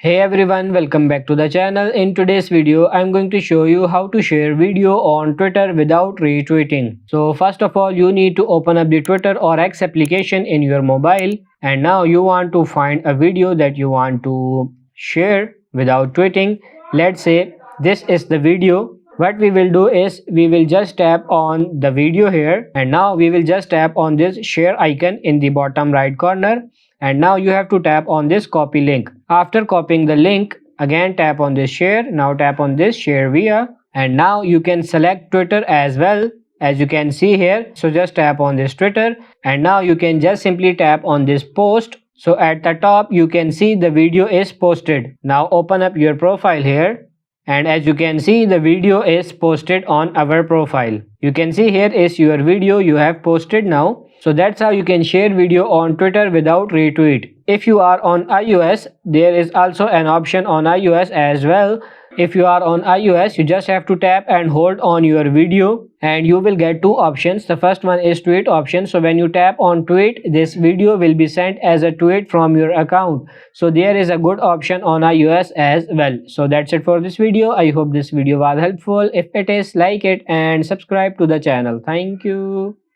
Hey everyone, welcome back to the channel. In today's video, I'm going to show you how to share video on Twitter without retweeting. So first of all, you need to open up the Twitter or X application in your mobile, and now you want to find a video that you want to share without tweeting. Let's say this is the video. What we will do is we will just tap on the video here, and now we will just tap on this share icon in the bottom right corner, and now you have to tap on this copy link. After copying the link, again tap on this share. Now tap on this share via, and now you can select Twitter as well, as you can see here. So just tap on this Twitter, and now you can just simply tap on this post. So at the top you can see the video is posted. Now open up your profile here, and as you can see the video is posted on our profile. You can see here is your video you have posted now. So that's how you can share video on Twitter without retweet. If you are on iOS, there is also an option on iOS as well. If you are on iOS, you just have to tap and hold on your video, and you will get two options. The first one is tweet option. So when you tap on tweet, this video will be sent as a tweet from your account. So there is a good option on iOS as well. So that's it for this video. I hope this video was helpful. If it is, like it and subscribe to the channel. Thank you.